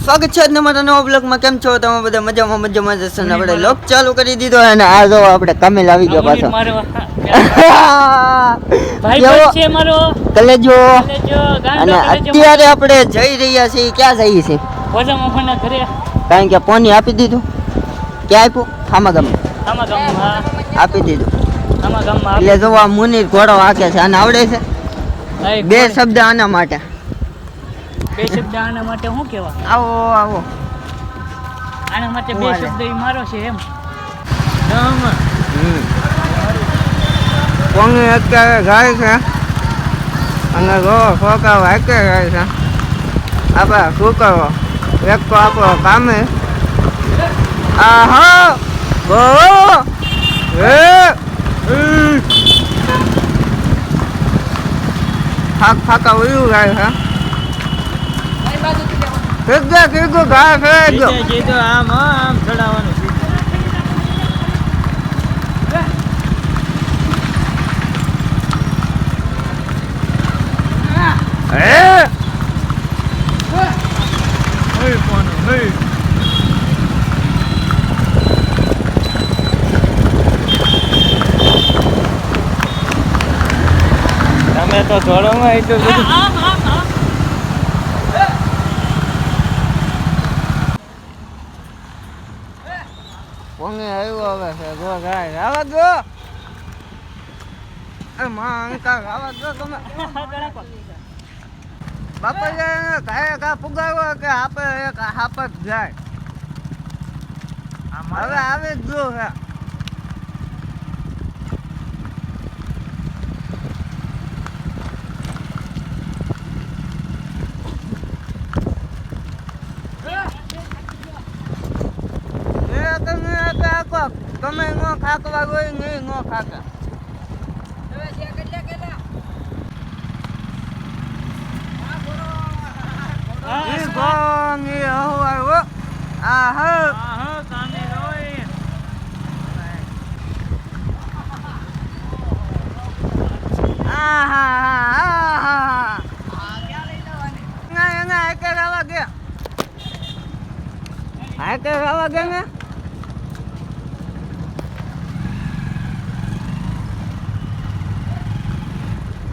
સ્વાગત છે તમારા નવા બ્લોગમાં. કેમ છો તમે બધા? મજામાં જશો ને આપણે લોક ચાલુ કરી દીધો અને આ જો આપણે કમેલ આવી ગયો પાછો. ભાઈ છે મારો કલેજો. અને અત્યારે આપણે જઈ રહ્યા છીએ. ક્યાં જઈએ છીએ? વજામાં ઘરે. કારણ કે પોની આપી દીધું. ક્યાં આપ્યું? ખામા ગામમાં આપી દીધું. ખામા ગામમાં એટલે જો આ મુનીર ઘોડો હાકે છે. આને આવડે છે? બે શબ્દ આના માટે. બે શબ્દ આના માટે શું કહેવા? આવો આના માટે બે શબ્દ ઈ મારો છે એમ. કોંગી અત્યારે ગાય છે અને જો છોકરાઓ હાકે ગાય છે. આપણે શું કરવો? એક તો આપણો કામે આહા બો ફાકા ઉયું ગાય છે. કીધું ઘા કીધું આમ ચડાવવાનું. તમે તો જોડોમાં એટલું બધું કોંગે આવ્યો હવે છે. ગો ગાય આવા ગો માં આવા ગો તમે બાપા ગાય ગા પુગાવ્યો કે આપે એક હાપત જાય. હવે આવે જ જો હે. તમે નો ખાકવા હોય નહીં નો ખાકા.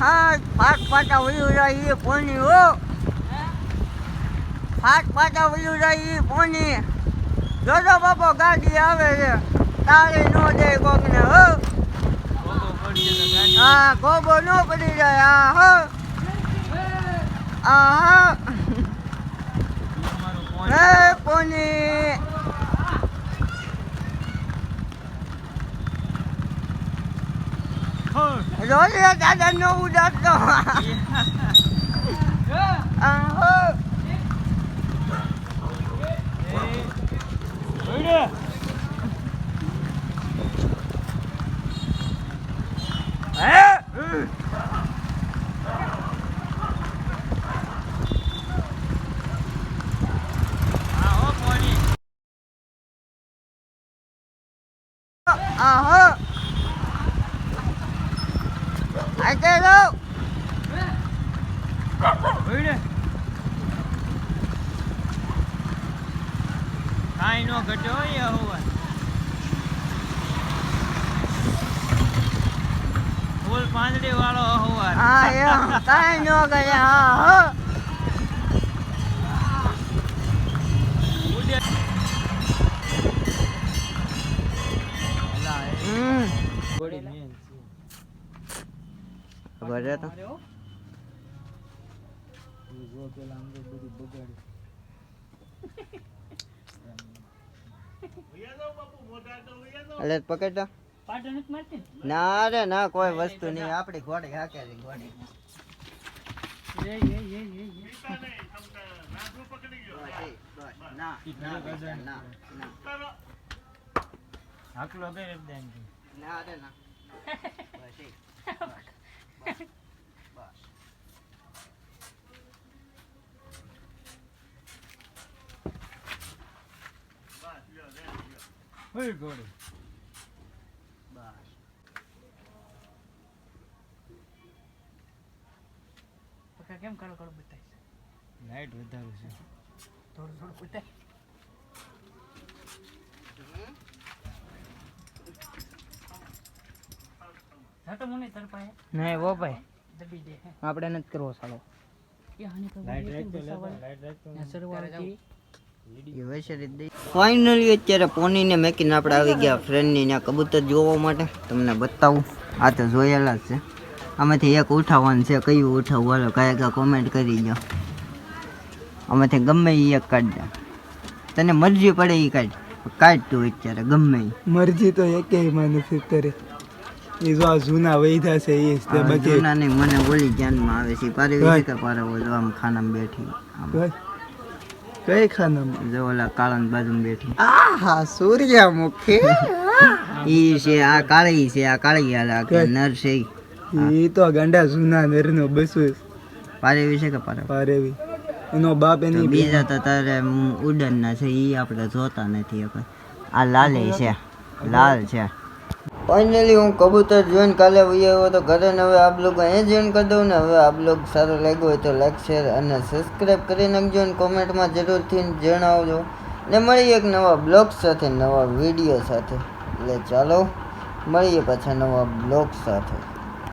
હા ફાટ પાટા વયું જાય એ પોની હો. ફાટ પાટા વયું જાય એ પોની. જોજો બાપો ગાડી આવે છે. તાળી નો દે કોકને હો. હા ગોબો નો પડી જાય. આહા હે પોની. રોલિયા દાદા નો ઉડાડતો. કાઈ નો ઘટો હોય ફૂલ પાંદડી વાળો હોવા. હા એમ કાઈ નો ગયા. હા ખબર તો અલે પકડ ના રે ના કોઈ વસ્તુ નહીં. આપડી ઘોડી હાકે ઘોડી ના રે ના ઘોડી બસ કેમ કરો બતાવીશ. લાઈટ વધારે છે નહીં વો ભાઈ આપણે નથી કરવો સાલો ફાઇનલી અત્યારે પોનીને મેકીને આપણે આવી ગયા ફ્રેન્ડની ત્યાં કબૂતર જોવા માટે. તમને બતાવું, આ તો જોયેલા જ છે. આમાંથી એક ઉઠાવવાનું છે, કયું ઉઠાવવું હાલો કાંઈ કોમેન્ટ કરી દો. આમાંથી ગમે એ એક કાઢ દે, તને મરજી પડે એ કાઢ તું અત્યારે ગમે મરજી તો એકેયમાં નથી કરે. એ જો આ જૂના વૈધા છે એ જ તે બાકી જૂના નહીં. મને બોલી ધ્યાનમાં આવે છે પારવી કે પારવો જો આમ ખાનામાં બેઠી કઈ ખાનામાં જો ઓલા કાળાની બાજુમાં બેઠી. આહા સૂર્યમુખી ઈ છે આ કાળી છે, આ કાળી હાલ કે નર છે એ તો ગાંડા જૂના નરનો બસુ પારેવી છે કે પારેવી એનો બાપ એની બીજા તો તારે ઉડન ના છે ઈ આપણે જોતા નથી. આ લાલે છે, લાલ છે. ફાઇનલી હું કબૂતર જોઈને કાલે આવ્યો તો ઘરે ને હવે આ બ્લોગ અહીંયા જોઈન કરી દઉં ને. હવે આ બ્લોગ સારો લાગ્યો હોય તો લાઈક શેર અને સબસ્ક્રાઈબ કરી નાખજો અને કોમેન્ટમાં જરૂરથી જણાવજો. ને મળીએ એક નવા બ્લોગ સાથે, નવા વિડીયો સાથે. એટલે ચાલો મળીએ પાછા નવા બ્લોગ સાથે.